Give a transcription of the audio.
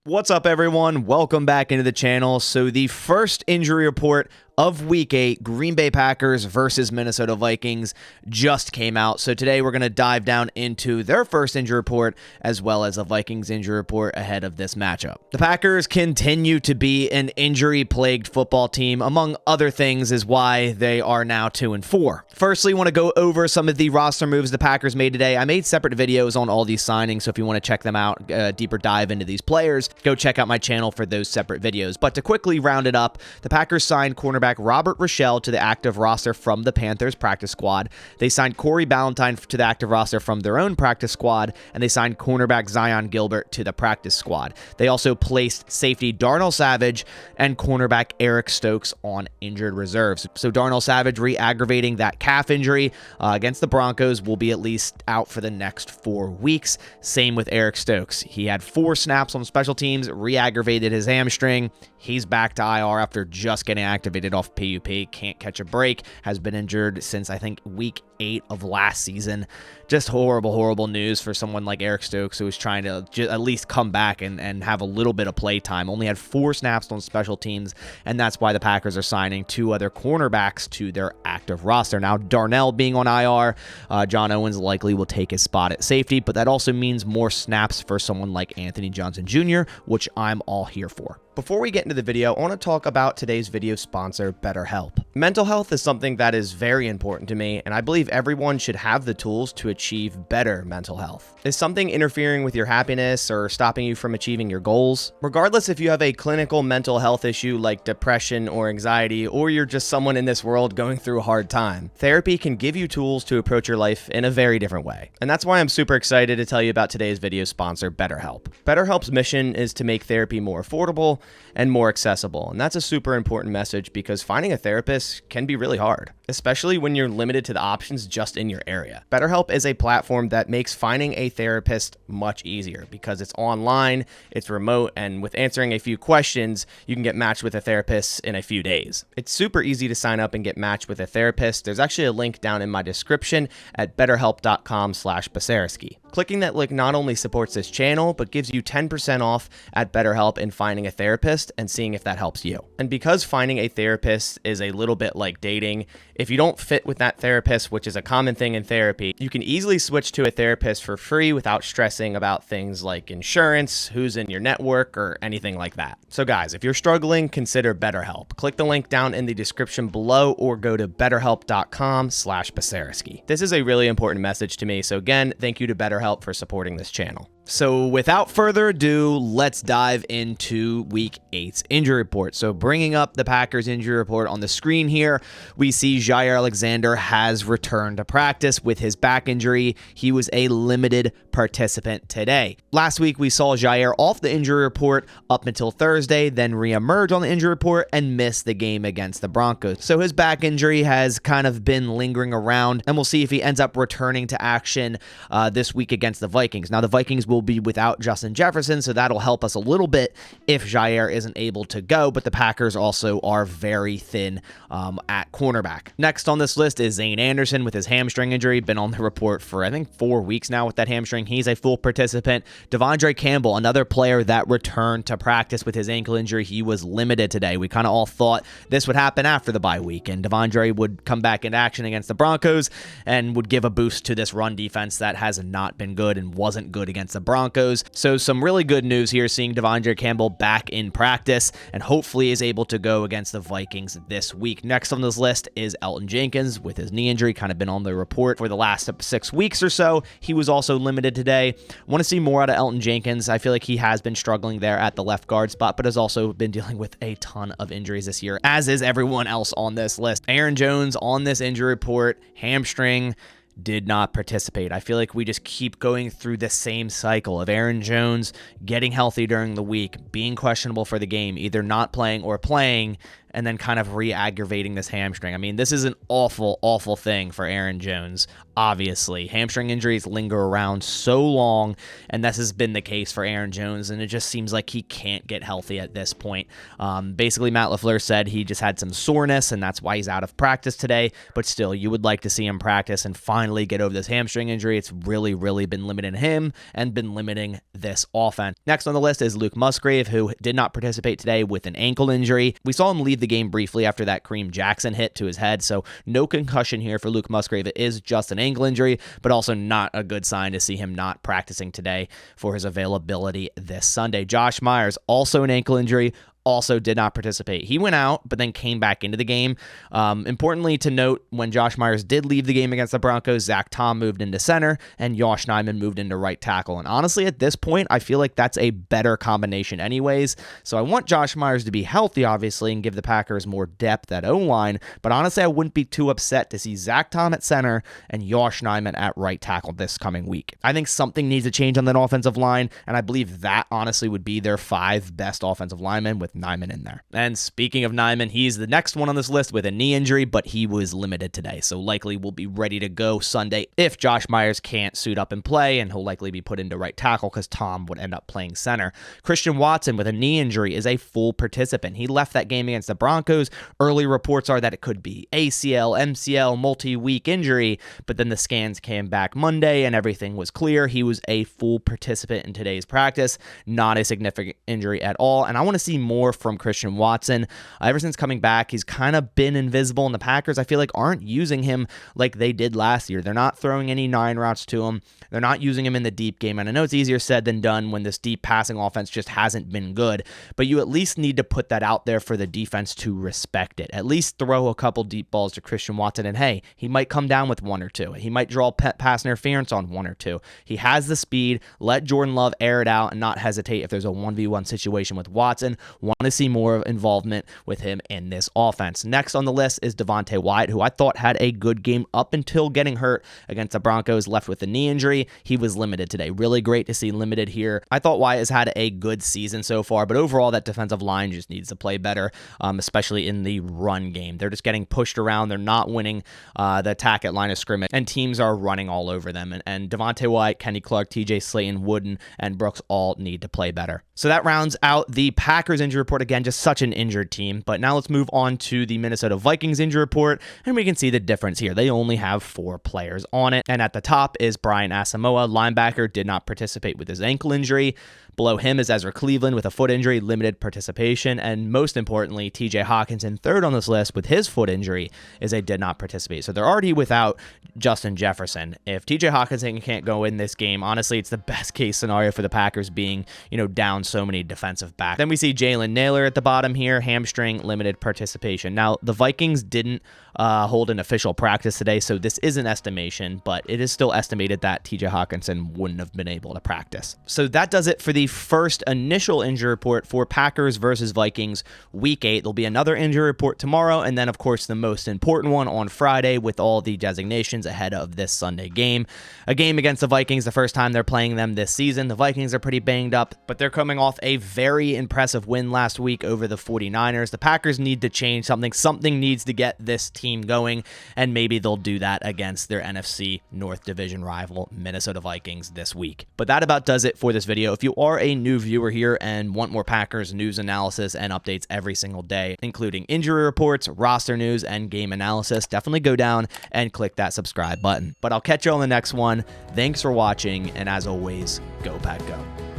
What's up, everyone? Welcome back into the channel. So the first injury report of Week 8, Green Bay Packers versus Minnesota Vikings, just came out. So today we're going to dive down into their first injury report as well as the Vikings injury report ahead of this matchup. The Packers continue to be an injury-plagued football team. Among other things is why they are now 2-4. Firstly, I want to go over some of the roster moves the Packers made today. I made separate videos on all these signings, so if you want to check them out, deeper dive into these players, go check out my channel for those separate videos. But to quickly round it up, the Packers signed cornerback Robert Rochelle to the active roster from the Panthers practice squad. They signed Corey Ballantyne to the active roster from their own practice squad, and they signed cornerback Zion Gilbert to the practice squad. They also placed safety Darnell Savage and cornerback Eric Stokes on injured reserves. So Darnell Savage, re-aggravating that calf injury against the Broncos, will be at least out for the next 4 weeks. Same with Eric Stokes. He had 4 snaps on special teams, re-aggravated his hamstring. He's back to IR after just getting activated off PUP. Can't catch a break. Has been injured since, I think, week 8 of last season. Just horrible news for someone like Eric Stokes, who was trying to at least come back and have a little bit of play time. Only had 4 snaps on special teams, and that's why the Packers are signing 2 other cornerbacks to their active roster. Now, Darnell being on IR, John Owens likely will take his spot at safety, but that also means more snaps for someone like Anthony Johnson Jr., which I'm all here for. Before we get into the video, I want to talk about today's video sponsor, BetterHelp. Mental health is something that is very important to me, and I believe everyone should have the tools to achieve better mental health. Is something interfering with your happiness or stopping you from achieving your goals? Regardless if you have a clinical mental health issue like depression or anxiety, or you're just someone in this world going through a hard time, therapy can give you tools to approach your life in a very different way. And that's why I'm super excited to tell you about today's video sponsor, BetterHelp. BetterHelp's mission is to make therapy more affordable and more accessible. And that's a super important message because finding a therapist can be really hard, especially when you're limited to the options just in your area. BetterHelp is a platform that makes finding a therapist much easier because it's online, it's remote, and with answering a few questions, you can get matched with a therapist in a few days. It's super easy to sign up and get matched with a therapist. There's actually a link down in my description at betterhelp.com/Basaraski. Clicking that link not only supports this channel, but gives you 10% off at BetterHelp in finding a therapist and seeing if that helps you. And because finding a therapist is a little bit like dating, if you don't fit with that therapist, which is a common thing in therapy, you can easily switch to a therapist for free without stressing about things like insurance, who's in your network, or anything like that. So guys, if you're struggling, consider BetterHelp. Click the link down in the description below or go to betterhelp.com/Basaraski. This is a really important message to me, so again, thank you to BetterHelp for supporting this channel. So without further ado, let's dive into Week 8's injury report. So bringing up the Packers injury report on the screen here, we see Jaire Alexander has returned to practice with his back injury. He was a limited participant today. Last week, we saw Jaire off the injury report up until Thursday, then reemerge on the injury report and miss the game against the Broncos. So his back injury has kind of been lingering around, and we'll see if he ends up returning to action this week against the Vikings. Now, the Vikings will be without Justin Jefferson, so that'll help us a little bit if Jaire isn't able to go, but the Packers also are very thin at cornerback. Next on this list is Zane Anderson with his hamstring injury. Been on the report for, I think, 4 weeks now with that hamstring. He's a full participant. Devondre Campbell, another player that returned to practice with his ankle injury. He was limited today. We kind of all thought this would happen after the bye week, and Devondre would come back into action against the Broncos and would give a boost to this run defense that has not been good and wasn't good against the Broncos. So some really good news here, seeing Devondre Campbell back in practice and hopefully is able to go against the Vikings this week. Next on this list is Elgton Jenkins with his knee injury, kind of been on the report for the last 6 weeks or so. He was also limited today. Want to see more out of Elgton Jenkins. I feel like he has been struggling there at the left guard spot, but has also been dealing with a ton of injuries this year, as is everyone else on this list. Aaron Jones on this injury report, hamstring, did not participate. I feel like we just keep going through the same cycle of Aaron Jones getting healthy during the week, being questionable for the game, either not playing or playing, and then kind of re-aggravating this hamstring. I mean, this is an awful, awful thing for Aaron Jones. Obviously, hamstring injuries linger around so long, and this has been the case for Aaron Jones, and it just seems like he can't get healthy at this point. Basically, Matt LaFleur said he just had some soreness, and that's why he's out of practice today, but still, you would like to see him practice and finally get over this hamstring injury. It's really, really been limiting him and been limiting this offense. Next on the list is Luke Musgrave, who did not participate today with an ankle injury. We saw him leave the game briefly after that Kareem Jackson hit to his head, so no concussion here for Luke Musgrave. It is just an ankle injury, but also not a good sign to see him not practicing today for his availability this Sunday. Josh Myers, also an ankle injury, also did not participate. He went out, but then came back into the game. Importantly to note, when Josh Myers did leave the game against the Broncos, Zach Tom moved into center, and Yosh Nijman moved into right tackle. And honestly, at this point, I feel like that's a better combination anyways. So I want Josh Myers to be healthy, obviously, and give the Packers more depth at O-line. But honestly, I wouldn't be too upset to see Zach Tom at center and Yosh Nijman at right tackle this coming week. I think something needs to change on that offensive line, and I believe that honestly would be their 5 best offensive linemen with Nijman in there. And speaking of Nijman, he's the next one on this list with a knee injury, but he was limited today, so likely will be ready to go Sunday if Josh Myers can't suit up and play, and he'll likely be put into right tackle because Tom would end up playing center. Christian Watson with a knee injury is a full participant. He left that game against the Broncos. Early reports are that it could be ACL, MCL, multi-week injury, but then the scans came back Monday and everything was clear. He was a full participant in today's practice, not a significant injury at all, and I want to see more from Christian Watson. Ever since coming back, he's kind of been invisible, and the Packers, I feel like, aren't using him like they did last year. They're not throwing any 9 routes to him. They're not using him in the deep game, and I know it's easier said than done when this deep passing offense just hasn't been good, but you at least need to put that out there for the defense to respect it. At least throw a couple deep balls to Christian Watson, and hey, he might come down with 1 or 2. He might draw pass interference on 1 or 2. He has the speed. Let Jordan Love air it out and not hesitate if there's a 1v1 situation with Watson. Want to see more involvement with him in this offense. Next on the list is Wyatt, who I thought had a good game up until getting hurt against the Broncos, left with a knee injury. He was limited today. Really great to see limited here. I thought Wyatt has had a good season so far, but overall that defensive line just needs to play better, especially in the run game. They're just getting pushed around. They're not winning the attack at line of scrimmage, and teams are running all over them. And Wyatt, Kenny Clark, TJ Slayton, Wooden, and Brooks all need to play better. So that rounds out the Packers injury report. Again, just such an injured team. But now let's move on to the Minnesota Vikings injury report, and we can see the difference here. They only have 4 players on it, and at the top is Brian Asamoah, linebacker, did not participate with his ankle injury. Below him is Ezra Cleveland with a foot injury, limited participation. And most importantly, TJ Hawkinson, third on this list with his foot injury, is a did not participate. So they're already without Justin Jefferson. If TJ Hawkinson can't go in this game, honestly, it's the best case scenario for the Packers being, down so many defensive backs. Then we see Jalen Naylor at the bottom here, hamstring, limited participation. Now, the Vikings didn't hold an official practice today, so this is an estimation, but it is still estimated that TJ Hawkinson wouldn't have been able to practice. So that does it for the first initial injury report for Packers versus Vikings Week 8. There'll be another injury report tomorrow, and then, of course, the most important one on Friday with all the designations ahead of this Sunday game. A game against the Vikings, the first time they're playing them this season. The Vikings are pretty banged up, but they're coming off a very impressive win last week over the 49ers. The Packers need to change something. Something needs to get this team going, and maybe they'll do that against their NFC North Division rival, Minnesota Vikings, this week. But that about does it for this video. If you are a new viewer here and want more Packers news analysis and updates every single day, including injury reports, roster news, and game analysis, definitely go down and click that subscribe button. But I'll catch you on the next one. Thanks for watching, and as always, go Pack Go.